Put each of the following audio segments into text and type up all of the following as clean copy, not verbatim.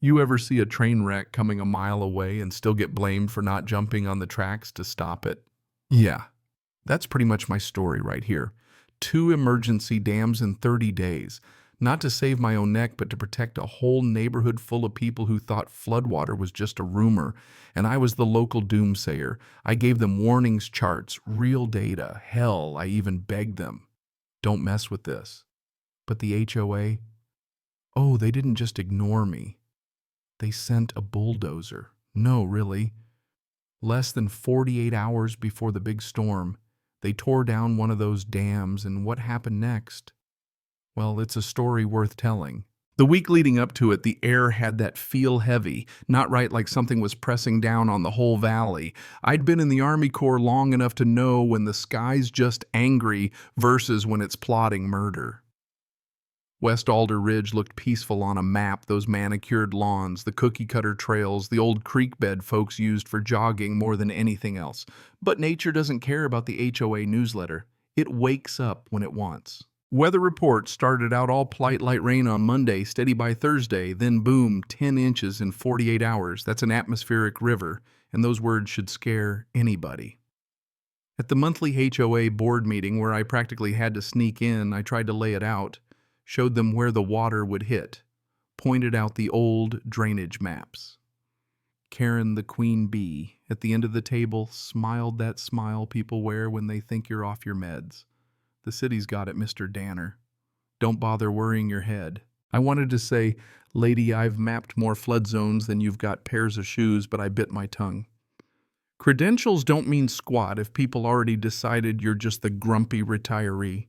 You ever see a train wreck coming a mile away and still get blamed for not jumping on the tracks to stop it? Yeah, that's pretty much my story right here. 2 emergency dams in 30 days. Not to save my own neck, but to protect a whole neighborhood full of people who thought floodwater was just a rumor. And I was the local doomsayer. I gave them warnings charts, real data. Hell, I even begged them. Don't mess with this. But the HOA? Oh, they didn't just ignore me. They sent a bulldozer. No, really. Less than 48 hours before the big storm, they tore down one of those dams, and what happened next? Well, it's a story worth telling. The week leading up to it, the air had that feel heavy, not right like something was pressing down on the whole valley. I'd been in the Army Corps long enough to know when the sky's just angry versus when it's plotting murder. West Alder Ridge looked peaceful on a map, those manicured lawns, the cookie-cutter trails, the old creek bed folks used for jogging more than anything else. But nature doesn't care about the HOA newsletter. It wakes up when it wants. Weather reports started out all polite light rain on Monday, steady by Thursday, then boom, 10 inches in 48 hours. That's an atmospheric river, and those words should scare anybody. At the monthly HOA board meeting, where I practically had to sneak in, I tried to lay it out. Showed them where the water would hit, pointed out the old drainage maps. Karen, the queen bee, at the end of the table, smiled that smile people wear when they think you're off your meds. The city's got it, Mr. Danner. Don't bother worrying your head. I wanted to say, lady, I've mapped more flood zones than you've got pairs of shoes, but I bit my tongue. Credentials don't mean squat if people already decided you're just the grumpy retiree.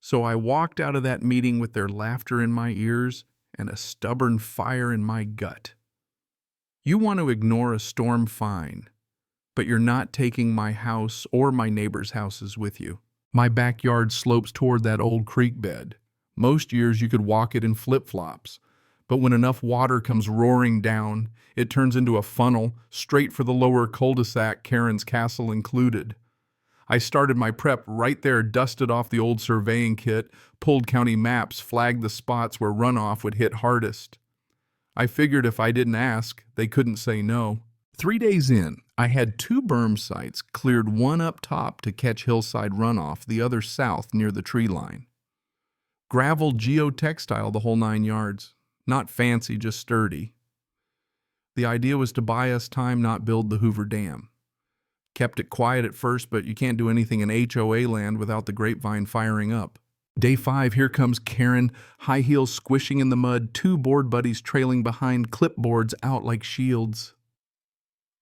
So I walked out of that meeting with their laughter in my ears and a stubborn fire in my gut. You want to ignore a storm, fine, but you're not taking my house or my neighbors' houses with you. My backyard slopes toward that old creek bed. Most years you could walk it in flip-flops, but when enough water comes roaring down, it turns into a funnel straight for the lower cul-de-sac, Karen's castle included. I started my prep right there, dusted off the old surveying kit, pulled county maps, flagged the spots where runoff would hit hardest. I figured if I didn't ask, they couldn't say no. 3 days in, I had 2 berm sites, cleared one up top to catch hillside runoff, the other south near the tree line. Gravel geotextile the whole 9 yards. Not fancy, just sturdy. The idea was to buy us time, not build the Hoover Dam. Kept it quiet at first, but you can't do anything in HOA land without the grapevine firing up. Day 5, here comes Karen, high heels squishing in the mud, 2 board buddies trailing behind, clipboards out like shields.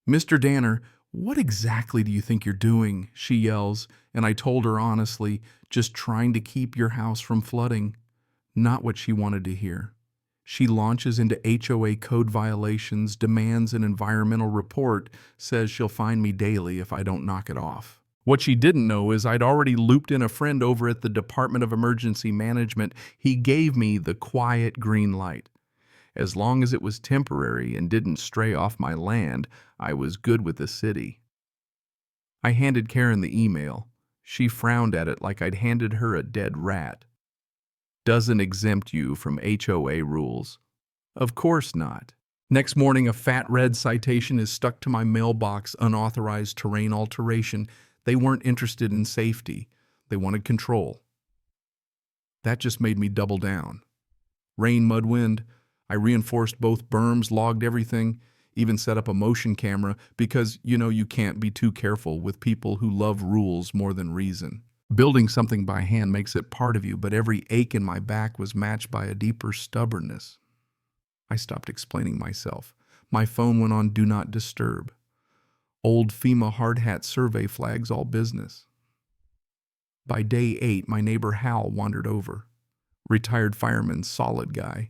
Mr. Danner, what exactly do you think you're doing? She yells, and I told her honestly, just trying to keep your house from flooding. Not what she wanted to hear. She launches into HOA code violations, demands an environmental report, says she'll fine me daily if I don't knock it off. What she didn't know is I'd already looped in a friend over at the Department of Emergency Management. He gave me the quiet green light. As long as it was temporary and didn't stray off my land, I was good with the city. I handed Karen the email. She frowned at it like I'd handed her a dead rat. Doesn't exempt you from HOA rules. Of course not. Next morning, a fat red citation is stuck to my mailbox, unauthorized terrain alteration. They weren't interested in safety. They wanted control. That just made me double down. Rain, mud, wind. I reinforced both berms, logged everything, even set up a motion camera because, you can't be too careful with people who love rules more than reason. Building something by hand makes it part of you, but every ache in my back was matched by a deeper stubbornness. I stopped explaining myself. My phone went on Do Not Disturb. Old FEMA hard hat survey flags all business. By day 8, my neighbor Hal wandered over. Retired fireman, solid guy.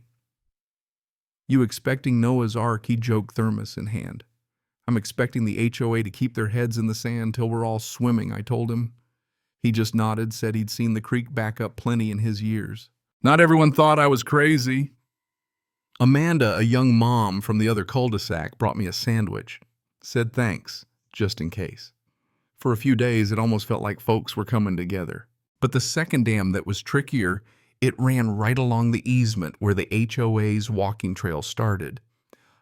You expecting Noah's Ark, he joked, thermos in hand. I'm expecting the HOA to keep their heads in the sand till we're all swimming, I told him. He just nodded, said he'd seen the creek back up plenty in his years. Not everyone thought I was crazy. Amanda, a young mom from the other cul-de-sac, brought me a sandwich. Said thanks, just in case. For a few days, it almost felt like folks were coming together. But the second dam that was trickier, it ran right along the easement where the HOA's walking trail started.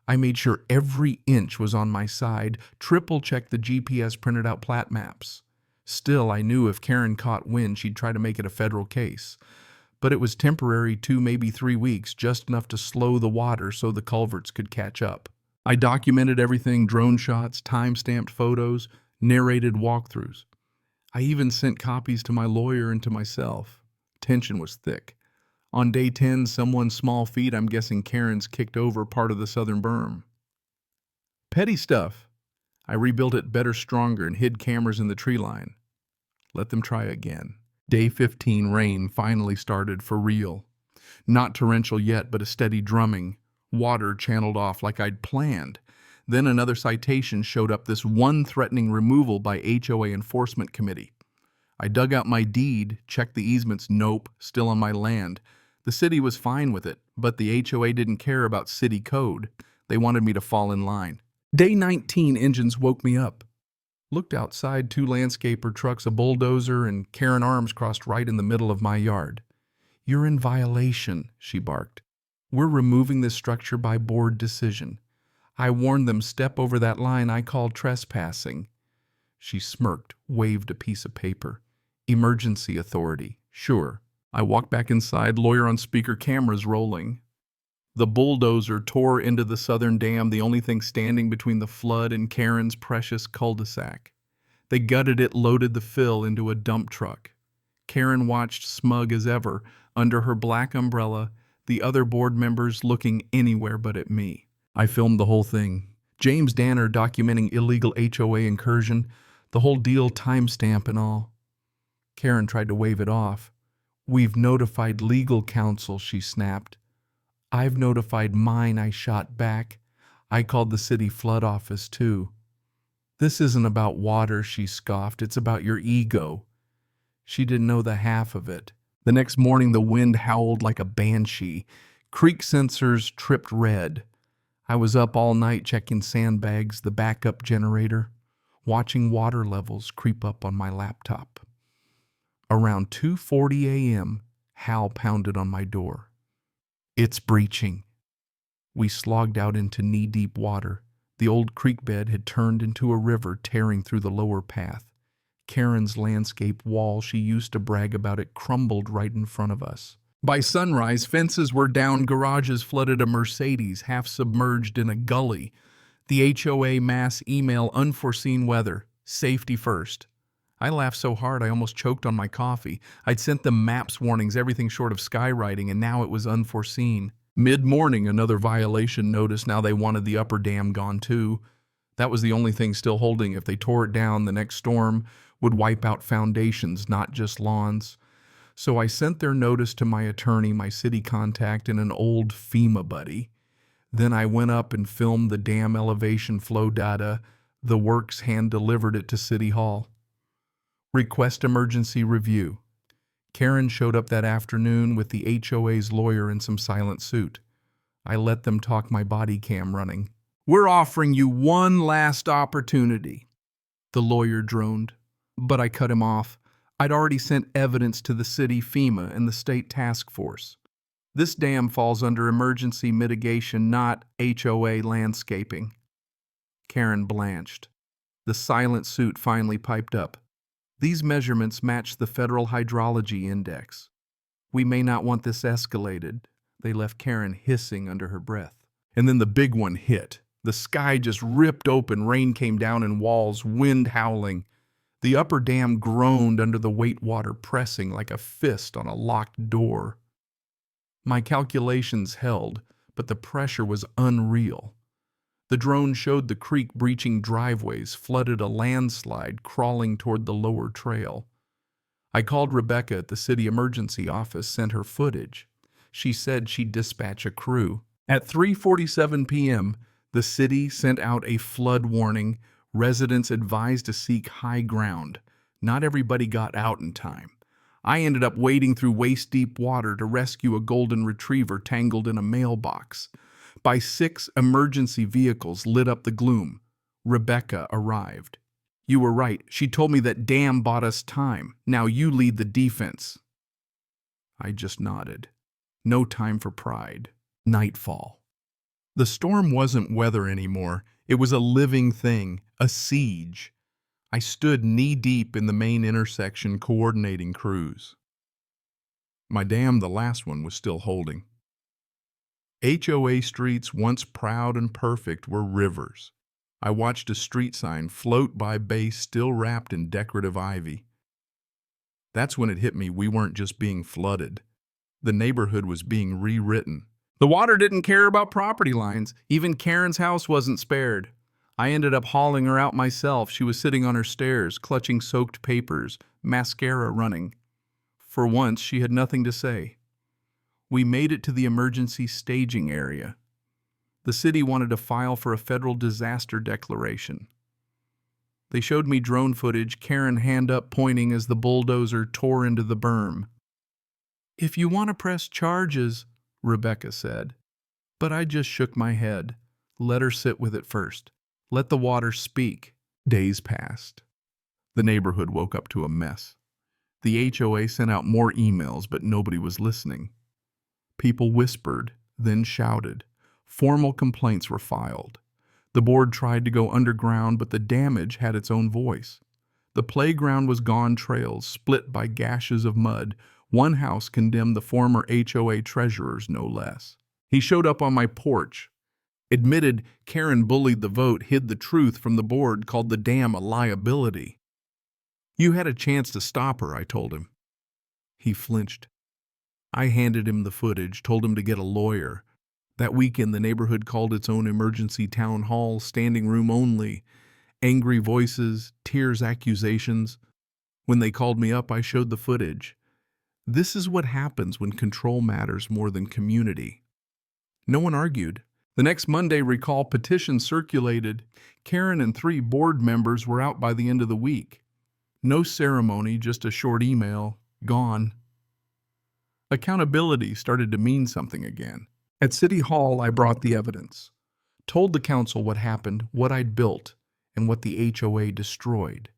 I made sure every inch was on my side, triple-checked the GPS printed out plat maps. Still, I knew if Karen caught wind, she'd try to make it a federal case. But it was temporary, 2, maybe 3 weeks, just enough to slow the water so the culverts could catch up. I documented everything, drone shots, time-stamped photos, narrated walkthroughs. I even sent copies to my lawyer and to myself. Tension was thick. On day 10, someone's small feet, I'm guessing Karen's, kicked over part of the southern berm. Petty stuff. I rebuilt it better, stronger, and hid cameras in the tree line. Let them try again. Day 15, rain finally started for real. Not torrential yet, but a steady drumming. Water channeled off like I'd planned. Then another citation showed up, this one threatening removal by HOA enforcement committee. I dug out my deed, checked the easements, nope, still on my land. The city was fine with it, but the HOA didn't care about city code. They wanted me to fall in line. Day 19, engines woke me up. Looked outside, 2 landscaper trucks, a bulldozer, and Karen Arms crossed right in the middle of my yard. "You're in violation," she barked. "We're removing this structure by board decision. I warned them, step over that line I call trespassing." She smirked, waved a piece of paper. "Emergency authority, sure." I walked back inside, lawyer on speaker, cameras rolling. The bulldozer tore into the southern dam, the only thing standing between the flood and Karen's precious cul-de-sac. They gutted it, loaded the fill into a dump truck. Karen watched, smug as ever, under her black umbrella, the other board members looking anywhere but at me. I filmed the whole thing. James Danner documenting illegal HOA incursion, the whole deal, timestamp and all. Karen tried to wave it off. "We've notified legal counsel," she snapped. "I've notified mine," I shot back. "I called the city flood office too." "This isn't about water," she scoffed. "It's about your ego." She didn't know the half of it. The next morning, the wind howled like a banshee. Creek sensors tripped red. I was up all night checking sandbags, the backup generator, watching water levels creep up on my laptop. Around 2:40 a.m., Hal pounded on my door. "It's breaching." We slogged out into knee-deep water. The old creek bed had turned into a river, tearing through the lower path. Karen's landscape wall she used to brag about it crumbled right in front of us. By sunrise, fences were down, garages flooded, a Mercedes half submerged in a gully. The HOA mass email, "Unforeseen weather, safety first." I laughed so hard I almost choked on my coffee. I'd sent them maps warnings, everything short of skywriting, and now it was unforeseen. Mid-morning, another violation notice. Now they wanted the upper dam gone too. That was the only thing still holding. If they tore it down, the next storm would wipe out foundations, not just lawns. So I sent their notice to my attorney, my city contact, and an old FEMA buddy. Then I went up and filmed the dam elevation flow data. The works hand-delivered it to City Hall. Request emergency review. Karen showed up that afternoon with the HOA's lawyer in some silent suit. I let them talk, my body cam running. "We're offering you one last opportunity," the lawyer droned. But I cut him off. I'd already sent evidence to the city, FEMA, and the state task force. This dam falls under emergency mitigation, not HOA landscaping. Karen blanched. The silent suit finally piped up. "These measurements match the Federal Hydrology Index. We may not want this escalated." They left Karen hissing under her breath. And then the big one hit. The sky just ripped open, rain came down in walls, wind howling. The upper dam groaned under the weight, water pressing like a fist on a locked door. My calculations held, but the pressure was unreal. The drone showed the creek breaching driveways, flooded a landslide crawling toward the lower trail. I called Rebecca at the city emergency office, sent her footage. She said she'd dispatch a crew. At 3:47 p.m., the city sent out a flood warning. Residents advised to seek high ground. Not everybody got out in time. I ended up wading through waist-deep water to rescue a golden retriever tangled in a mailbox. By 6, emergency vehicles lit up the gloom. Rebecca arrived. "You were right. She told me that dam bought us time. Now you lead the defense." I just nodded. No time for pride. Nightfall. The storm wasn't weather anymore. It was a living thing, a siege. I stood knee-deep in the main intersection coordinating crews. My dam, the last one, was still holding. HOA streets, once proud and perfect, were rivers. I watched a street sign float by base still wrapped in decorative ivy. That's when it hit me we weren't just being flooded. The neighborhood was being rewritten. The water didn't care about property lines. Even Karen's house wasn't spared. I ended up hauling her out myself. She was sitting on her stairs, clutching soaked papers, mascara running. For once, she had nothing to say. We made it to the emergency staging area. The city wanted to file for a federal disaster declaration. They showed me drone footage, Karen hand up pointing as the bulldozer tore into the berm. "If you want to press charges," Rebecca said. But I just shook my head. Let her sit with it first. Let the water speak. Days passed. The neighborhood woke up to a mess. The HOA sent out more emails, but nobody was listening. People whispered, then shouted. Formal complaints were filed. The board tried to go underground, but the damage had its own voice. The playground was gone trails, split by gashes of mud. One house condemned the former HOA treasurers, no less. He showed up on my porch, admitted Karen bullied the vote, hid the truth from the board, called the dam a liability. "You had a chance to stop her," I told him. He flinched. I handed him the footage, told him to get a lawyer. That weekend, the neighborhood called its own emergency town hall, standing room only. Angry voices, tears, accusations. When they called me up, I showed the footage. This is what happens when control matters more than community. No one argued. The next Monday, recall petition circulated. Karen and 3 board members were out by the end of the week. No ceremony, just a short email. Gone. Accountability started to mean something again. At City Hall, I brought the evidence. Told the council what happened, what I'd built, and what the HOA destroyed.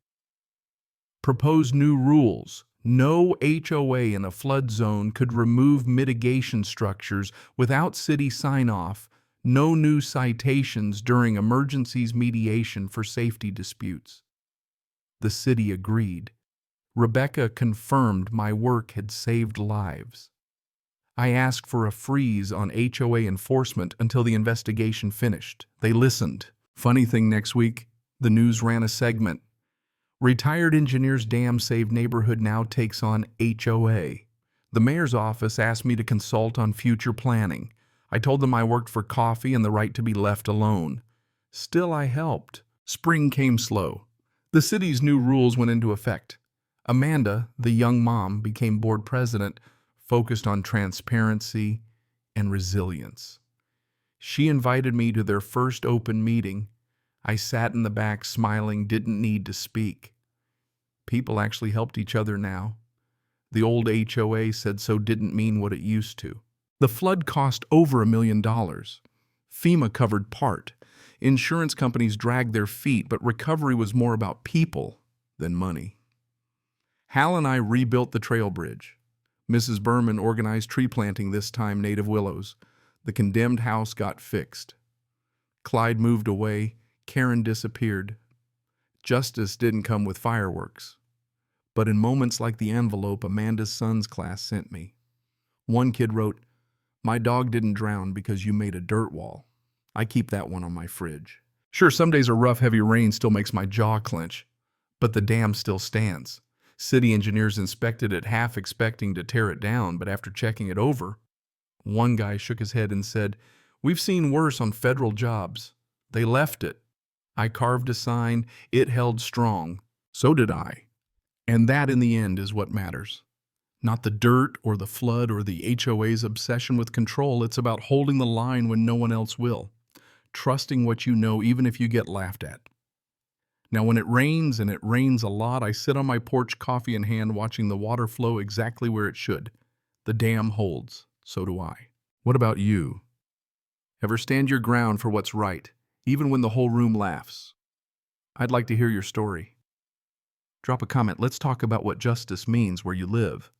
Proposed new rules. No HOA in a flood zone could remove mitigation structures without city sign-off. No new citations during emergencies mediation for safety disputes. The city agreed. Rebecca confirmed my work had saved lives. I asked for a freeze on HOA enforcement until the investigation finished. They listened. Funny thing, next week, the news ran a segment. Retired engineer's dam saved neighborhood now takes on HOA. The mayor's office asked me to consult on future planning. I told them I worked for coffee and the right to be left alone. Still, I helped. Spring came slow. The city's new rules went into effect. Amanda, the young mom, became board president, focused on transparency and resilience. She invited me to their first open meeting. I sat in the back smiling, didn't need to speak. People actually helped each other now. The old HOA said so didn't mean what it used to. The flood cost over $1 million. FEMA covered part. Insurance companies dragged their feet, but recovery was more about people than money. Hal and I rebuilt the trail bridge. Mrs. Berman organized tree planting, this time native willows. The condemned house got fixed. Clyde moved away. Karen disappeared. Justice didn't come with fireworks. But in moments like the envelope Amanda's son's class sent me. One kid wrote, "My dog didn't drown because you made a dirt wall." I keep that one on my fridge. Sure, some days a rough, heavy rain still makes my jaw clench, but the dam still stands. City engineers inspected it, half expecting to tear it down, but after checking it over, one guy shook his head and said, "We've seen worse on federal jobs. They left it." I carved a sign. It held strong. So did I. And that, in the end, is what matters. Not the dirt or the flood or the HOA's obsession with control. It's about holding the line when no one else will. Trusting what you know, even if you get laughed at. Now, when it rains, and it rains a lot, I sit on my porch, coffee in hand, watching the water flow exactly where it should. The dam holds. So do I. What about you? Ever stand your ground for what's right, even when the whole room laughs? I'd like to hear your story. Drop a comment. Let's talk about what justice means where you live.